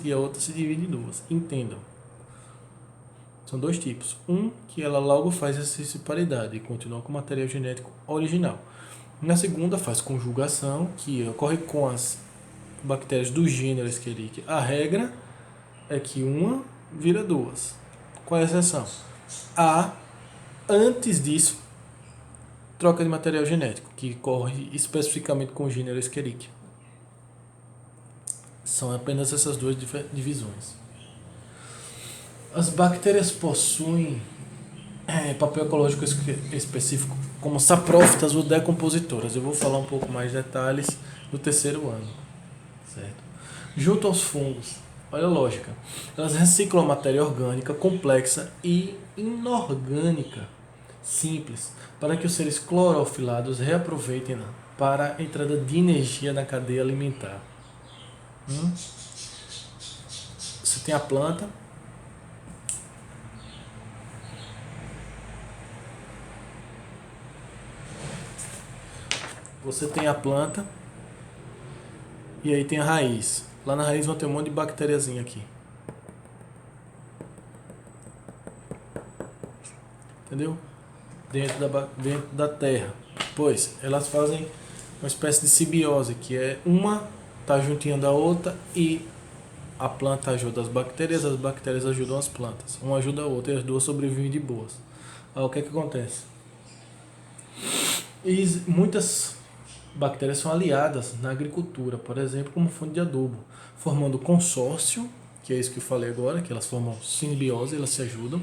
e a outra se divide em duas. Entendam. São dois tipos. Um, que ela logo faz essa paridade e continua com o material genético original. Na segunda, faz conjugação, que ocorre com as bactérias do gênero Escherichia. A regra é que uma vira duas. Qual é a exceção? Antes disso, troca de material genético, que ocorre especificamente com o gênero Escherichia. São apenas essas duas divisões. As bactérias possuem papel ecológico específico, como saprófitas ou decompositoras. Eu vou falar um pouco mais de detalhes no terceiro ano. Certo? Junto aos fungos, olha a lógica, elas reciclam a matéria orgânica complexa e inorgânica simples para que os seres clorofilados reaproveitem-na para a entrada de energia na cadeia alimentar. Você tem a planta. Você tem a planta e aí tem a raiz. Lá na raiz vão ter um monte de bactériazinha aqui. Entendeu? Dentro da terra. Pois, elas fazem uma espécie de simbiose, que é uma tá juntinha da outra e a planta ajuda as bactérias ajudam as plantas. Uma ajuda a outra e as duas sobrevivem de boas. Aí, o que acontece? E muitas bactérias são aliadas na agricultura, por exemplo, como fonte de adubo, formando consórcio, que é isso que eu falei agora, que elas formam simbiose, elas se ajudam,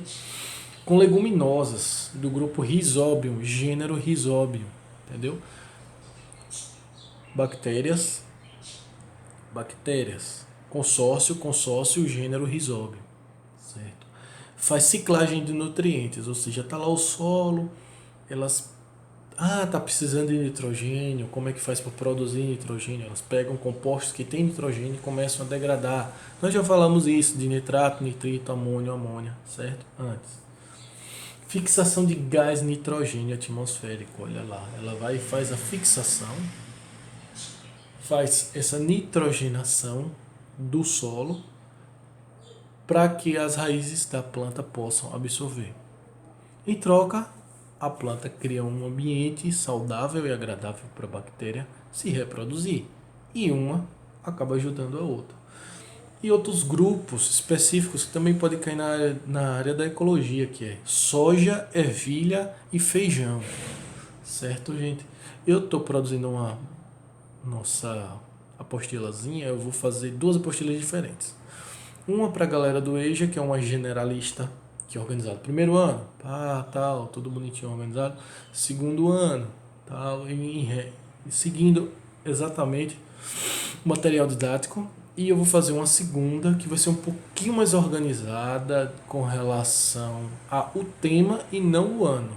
com leguminosas do grupo Rhizobium, gênero Rhizobium, entendeu? Bactérias, consórcio, gênero Rhizobium, certo? Faz ciclagem de nutrientes, ou seja, tá lá o solo, elas tá precisando de nitrogênio, como é que faz para produzir nitrogênio? Elas pegam compostos que têm nitrogênio e começam a degradar. Nós já falamos isso, de nitrato, nitrito, amônio, amônia, certo? Antes. Fixação de gás nitrogênio atmosférico, olha lá. Ela vai e faz a fixação, faz essa nitrogenação do solo para que as raízes da planta possam absorver. Em troca, a planta cria um ambiente saudável e agradável para a bactéria se reproduzir. E uma acaba ajudando a outra. E outros grupos específicos que também podem cair na área da ecologia, que é soja, ervilha e feijão. Certo, gente? Eu estou produzindo uma nossa apostilazinha, eu vou fazer duas apostilas diferentes. Uma para a galera do EJA, que é uma generalista, que é organizado primeiro ano, tal, tudo bonitinho organizado. Segundo ano, tal, seguindo exatamente o material didático. E eu vou fazer uma segunda que vai ser um pouquinho mais organizada com relação ao tema e não o ano.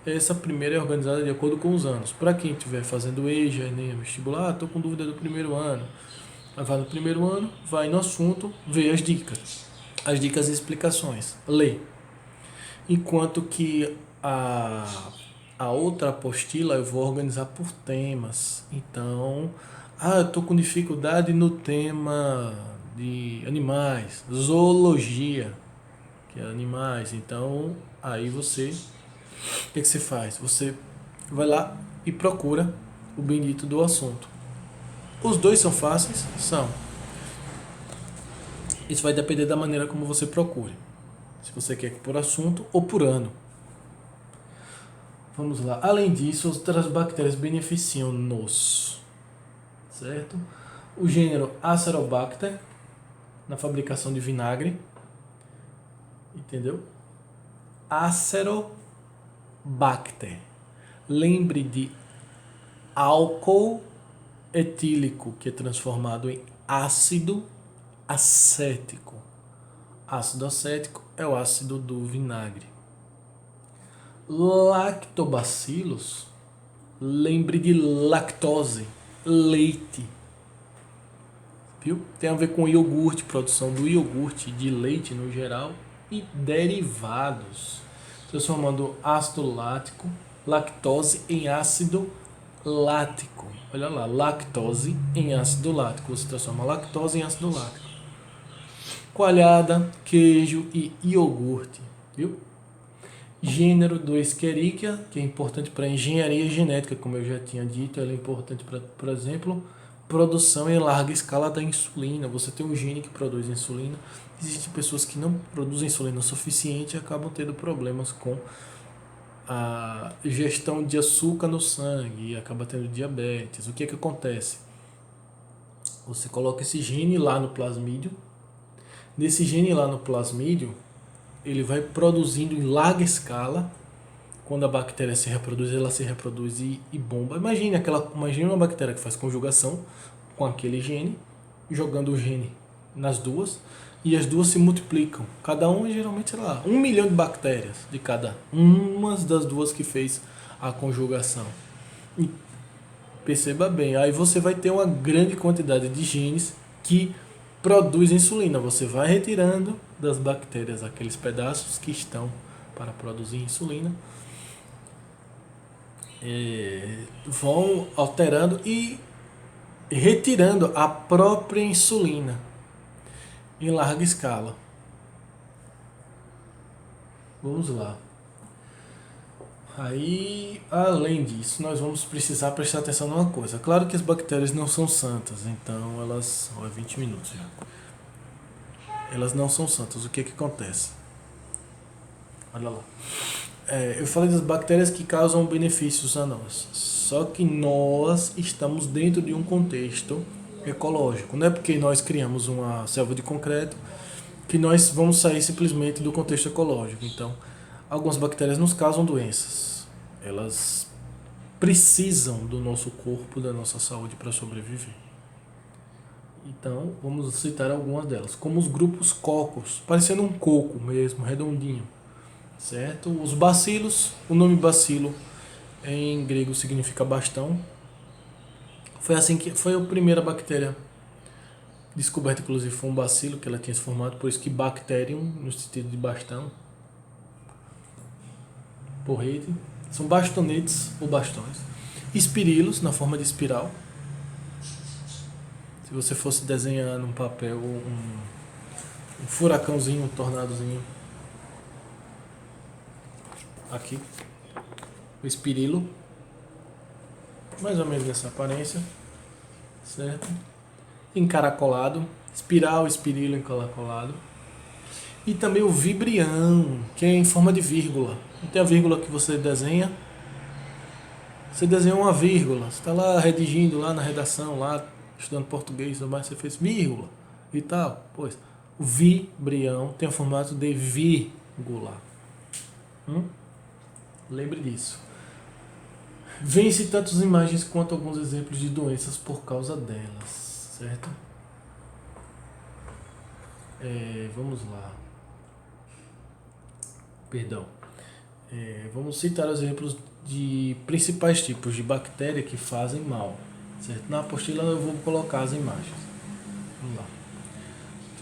Essa primeira é organizada de acordo com os anos. Para quem estiver fazendo EJA, Enem, vestibular, estou com dúvida do primeiro ano. Vai no primeiro ano, vai no assunto, vê as dicas e explicações, lê. Enquanto que a outra apostila eu vou organizar por temas. Então, eu estou com dificuldade no tema de animais, zoologia, que é animais. Então, aí o que você faz? Você vai lá e procura o bendito do assunto. Os dois são fáceis? São. Isso vai depender da maneira como você procure. Se você quer por assunto ou por ano. Vamos lá. Além disso, outras bactérias beneficiam-nos. Certo? O gênero Acerobacter, na fabricação de vinagre. Entendeu? Acerobacter. Lembre de álcool etílico, que é transformado em ácido acético. Ácido acético é o ácido do vinagre. Lactobacillus, lembre de lactose, leite. Viu? Tem a ver com iogurte, produção do iogurte, de leite no geral e derivados, transformando ácido lático, lactose em ácido lático. Olha lá, lactose em ácido lático. Você transforma lactose em ácido lático. coalhada, queijo e iogurte, viu? Gênero do Escherichia, que é importante para engenharia genética, como eu já tinha dito, ela é importante para, por exemplo, produção em larga escala da insulina. Você tem um gene que produz insulina. Existem pessoas que não produzem insulina o suficiente e acabam tendo problemas com a ingestão de açúcar no sangue e acaba tendo diabetes. O que é que acontece? Você coloca esse gene lá no plasmídio. Nesse gene lá no plasmídio, ele vai produzindo em larga escala. Quando a bactéria se reproduz, ela se reproduz e bomba. Imagine uma bactéria que faz conjugação com aquele gene, jogando o gene nas duas, e as duas se multiplicam. Cada uma geralmente, sei lá, 1 milhão de bactérias de cada uma das duas que fez a conjugação. E perceba bem, aí você vai ter uma grande quantidade de genes que produz insulina. Você vai retirando das bactérias aqueles pedaços que estão para produzir insulina, vão alterando e retirando a própria insulina em larga escala. Vamos lá. Aí, além disso, nós vamos precisar prestar atenção numa coisa. Claro que as bactérias não são santas, então elas... Ó, 20 minutos já. Elas não são santas. O que que acontece? Olha lá. Eu falei das bactérias que causam benefícios a nós. Só que nós estamos dentro de um contexto ecológico. Não é porque nós criamos uma selva de concreto que nós vamos sair simplesmente do contexto ecológico. Então, algumas bactérias nos causam doenças. Elas precisam do nosso corpo, da nossa saúde para sobreviver. Então, vamos citar algumas delas, como os grupos cocos, parecendo um coco mesmo, redondinho. Certo? Os bacilos, o nome bacilo em grego significa bastão. Foi assim que foi a primeira bactéria descoberta, inclusive foi um bacilo que ela tinha se formado, por isso que bacterium no sentido de bastão. Porrete, são bastonetes ou bastões. Espirilos na forma de espiral. Se você fosse desenhar num papel um furacãozinho, um tornadozinho, aqui o espirilo, mais ou menos dessa aparência, certo? Encaracolado, espiral, espirilo, encaracolado. E também o vibrião, que é em forma de vírgula. Não tem a vírgula que você desenha? Você desenhou uma vírgula, você está lá redigindo lá na redação, lá estudando português, mas você fez vírgula e tal. Pois, o vibrião tem o formato de vírgula. Lembre disso. Vence tanto as imagens quanto alguns exemplos de doenças por causa delas, certo? Vamos lá. Perdão. Vamos citar exemplos de principais tipos de bactéria que fazem mal, certo? Na apostila eu vou colocar as imagens. Vamos lá.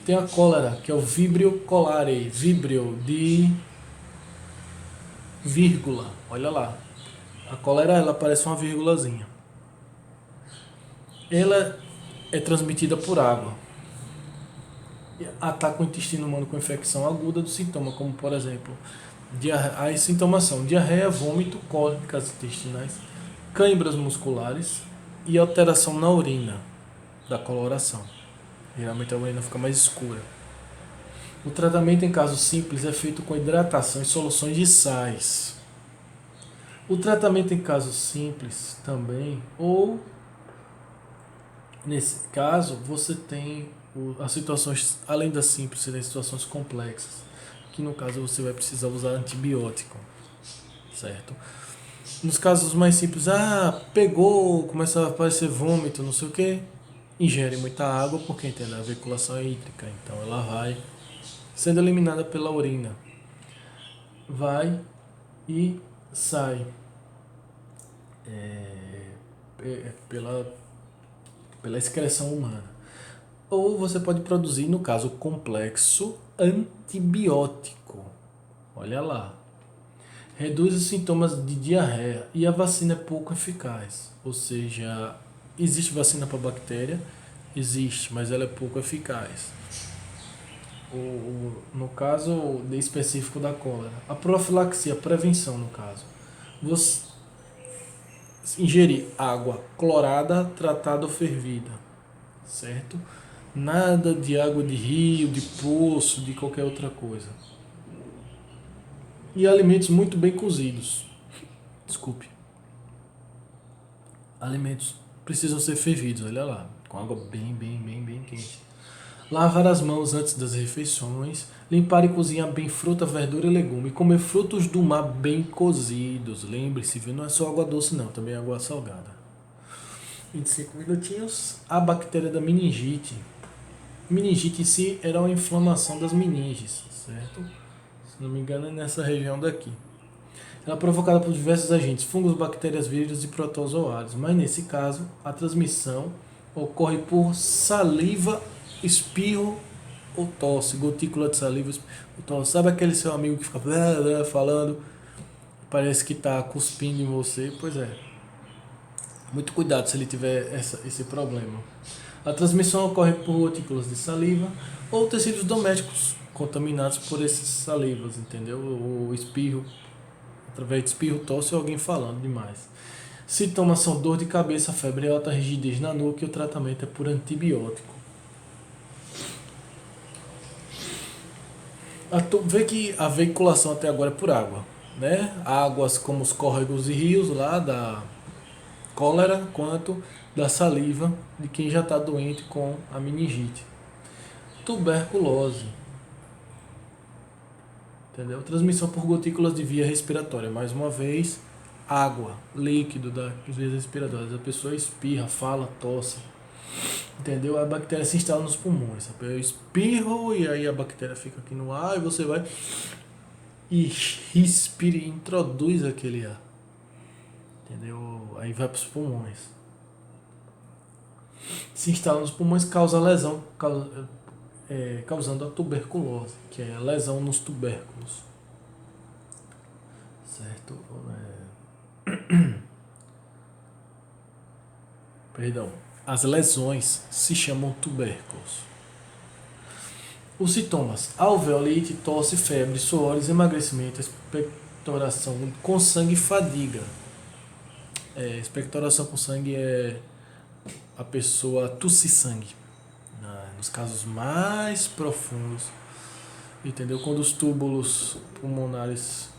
Tem a cólera, que é o Vibrio cholerae, Vibrio de vírgula, olha lá. A cólera, ela parece uma vírgulazinha. Ela é transmitida por água. Ataca o intestino humano com infecção aguda do sintoma, como por exemplo, as sintomas são diarreia, vômito, cólicas intestinais, câimbras musculares e alteração na urina, da coloração. Geralmente a urina fica mais escura. O tratamento em casos simples é feito com hidratação e soluções de sais. O tratamento em casos simples também, ou nesse caso, você tem as situações, além das simples, você tem situações complexas, que no caso você vai precisar usar antibiótico, certo? Nos casos mais simples, pegou, começa a aparecer vômito, não sei o que, ingere muita água, porque entende, a veiculação é hídrica, então ela vai sendo eliminada pela urina, vai e sai pela excreção humana. Ou você pode produzir, no caso complexo, antibiótico. Olha lá. Reduz os sintomas de diarreia e a vacina é pouco eficaz. Ou seja, existe vacina para bactéria? Existe, mas ela é pouco eficaz. No caso específico da cólera. A profilaxia, a prevenção no caso. Você ingerir água clorada, tratada ou fervida, certo? Nada de água de rio, de poço, de qualquer outra coisa. E alimentos muito bem cozidos. Desculpe. Alimentos precisam ser fervidos, olha lá, com água bem quente. Lavar as mãos antes das refeições, limpar e cozinhar bem fruta, verdura e legume, e comer frutos do mar bem cozidos. Lembre-se, viu? Não é só água doce não, também é água salgada. 25 minutinhos. A bactéria da meningite. Meningite em si era uma inflamação das meninges, certo? Se não me engano é nessa região daqui. Ela é provocada por diversos agentes, fungos, bactérias, vírus e protozoários, mas nesse caso a transmissão ocorre por saliva, espirro ou tosse, gotícula de saliva ou tosse. Sabe aquele seu amigo que fica falando, parece que está cuspindo em você? Pois é. Muito cuidado se ele tiver esse problema. A transmissão ocorre por gotículas de saliva ou tecidos domésticos contaminados por essas salivas, entendeu? O espirro, através de espirro, tosse ou alguém falando demais. Sintomas são dor de cabeça, febre alta, rigidez na nuca e o tratamento é por antibiótico. Vê que a veiculação até agora é por água, né? Águas como os córregos e rios lá da cólera, quanto da saliva de quem já está doente com a meningite. Tuberculose, entendeu? Transmissão por gotículas de via respiratória. Mais uma vez, água, líquido das vias respiratórias. A pessoa espirra, fala, tosse, entendeu? A bactéria se instala nos pulmões. Eu espirro e aí a bactéria fica aqui no ar e você vai e respira e introduz aquele ar, entendeu? Aí vai para os pulmões. Se instala nos pulmões, causa lesão, causando a tuberculose, que é a lesão nos tubérculos, certo? Perdão. As lesões se chamam tubérculos. Os sintomas: alveolite, tosse, febre, suores, emagrecimento, expectoração com sangue e fadiga. Expectoração com sangue é a pessoa tossir sangue, nos casos mais profundos, entendeu? Quando os túbulos pulmonares